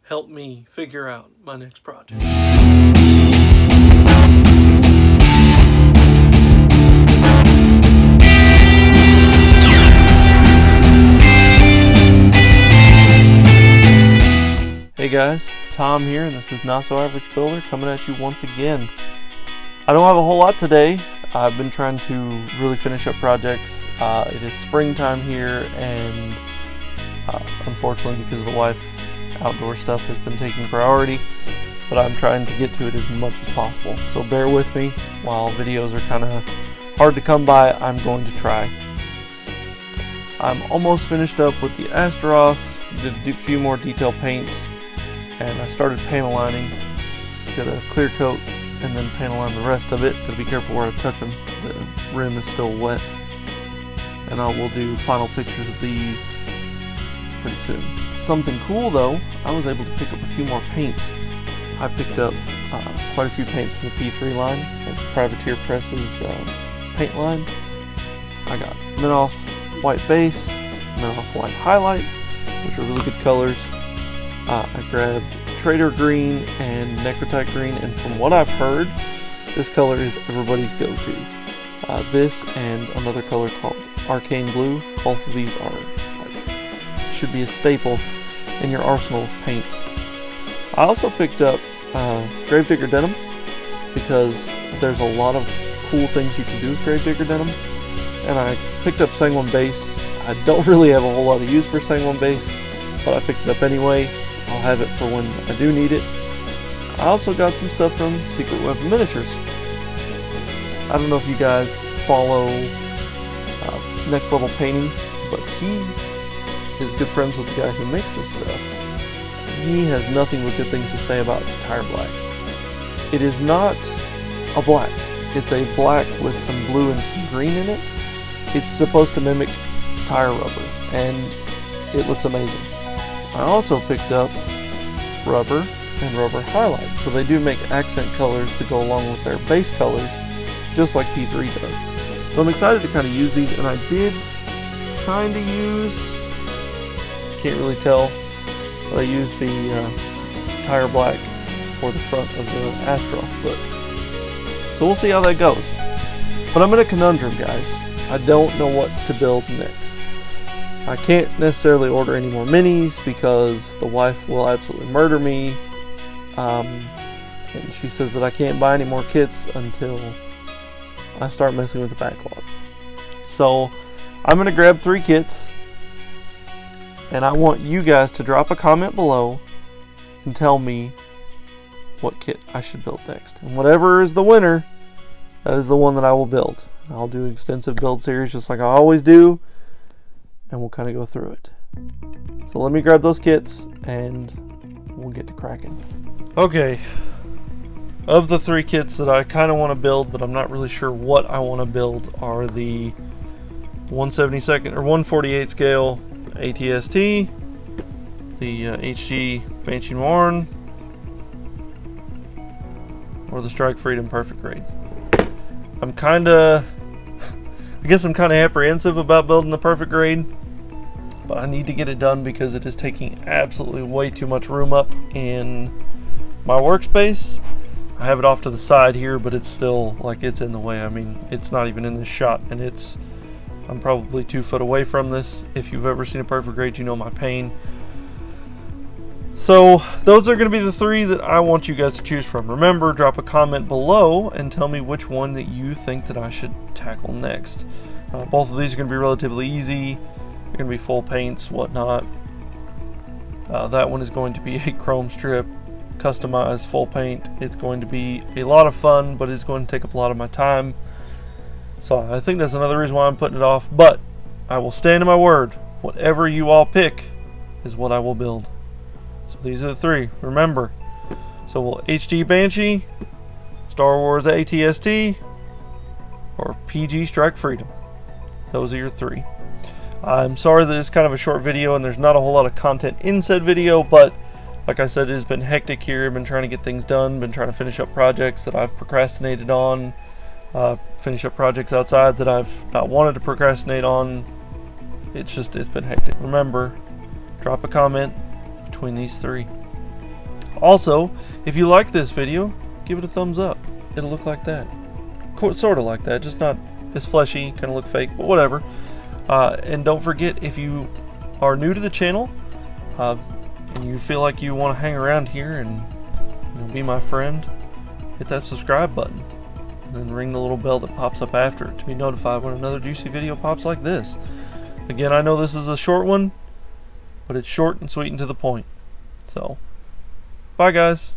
help me figure out my next project. Hey guys, Tom here, and this is Not So Average Builder coming at you once again. I don't have a whole lot today. I've been trying to really finish up projects. It is springtime here, and unfortunately because of the wife, outdoor stuff has been taking priority, but I'm trying to get to it as much as possible. So bear with me. While videos are kind of hard to come by, I'm going to try. I'm almost finished up with the Astaroth, did a few more detail paints, and I started panel lining. Got a clear coat and then panel line the rest of it. Gotta be careful where I touch them. The rim is still wet. And I will do final pictures of these pretty soon. Something cool though, I was able to pick up a few more paints. I picked up quite a few paints from the P3 line. That's Privateer Press's paint line. I got Minoff white base, Minoff white highlight, which are really good colors. I grabbed Trader Green and Necrotite Green, and from what I've heard, this color is everybody's go-to. This and another color called Arcane Blue, both of these are should be a staple in your arsenal of paints. I also picked up Gravedigger Denim because there's a lot of cool things you can do with Gravedigger Denim, and I picked up Sanguine Base. I don't really have a whole lot of use for Sanguine Base, but I picked it up anyway. I'll have it for when I do need it. I also got some stuff from Secret Weapon Miniatures. I don't know if you guys follow Next Level Painting, but he is good friends with the guy who makes this stuff. He has nothing but good things to say about tire black. It is not a black. It's a black with some blue and some green in it. It's supposed to mimic tire rubber, and it looks amazing. I also picked up rubber and rubber highlight, so they do make accent colors to go along with their base colors, just like P3 does. So I'm excited to kind of use these, and I did kind of use, can't really tell, but I used the tire black for the front of the Astaroth foot. So we'll see how that goes. But I'm in a conundrum, guys. I don't know what to build next. I can't necessarily order any more minis because the wife will absolutely murder me. And she says that I can't buy any more kits until I start messing with the backlog. So I'm going to grab 3 kits, and I want you guys to drop a comment below and tell me what kit I should build next. And whatever is the winner, that is the one that I will build. I'll do an extensive build series just like I always do, and we'll kind of go through it. So let me grab those kits and we'll get to cracking. Okay, of the 3 kits that I kind of want to build, but I'm not really sure what I want to build, are the 1/72 or 1/48 scale ATST, the HG Banshee Warren, or the Strike Freedom Perfect Grade. I guess I'm kind of apprehensive about building the perfect grade, but I need to get it done because it is taking absolutely way too much room up in my workspace. I have it off to the side here, but it's still like it's in the way. I mean, it's not even in this shot, and I'm probably 2 foot away from this. If you've ever seen a perfect grade, you know my pain. So those are going to be the 3 that I want you guys to choose from. Remember, drop a comment below and tell me which one that you think that I should tackle next. Both of these are going to be relatively easy. They're going to be full paints, whatnot. That one is going to be a chrome strip, customized full paint. It's going to be a lot of fun, but it's going to take up a lot of my time. So I think that's another reason why I'm putting it off, but I will stand to my word. Whatever you all pick is what I will build. So these are the 3. Remember. So we'll HD Banshee, Star Wars ATST, or PG Strike Freedom. Those are your 3. I'm sorry that it's kind of a short video and there's not a whole lot of content in said video, but like I said, it has been hectic here. I've been trying to get things done, been trying to finish up projects that I've procrastinated on, finish up projects outside that I've not wanted to procrastinate on. It's been hectic. Remember, drop a comment between these 3. Also, if you like this video, give it a thumbs up. It'll look like that. Sort of like that, just not as fleshy, kind of look fake, but whatever. And don't forget, if you are new to the channel and you feel like you want to hang around here and be my friend, hit that subscribe button and then ring the little bell that pops up after it to be notified when another juicy video pops like this. Again, I know this is a short one, but it's short and sweet and to the point. So, bye guys.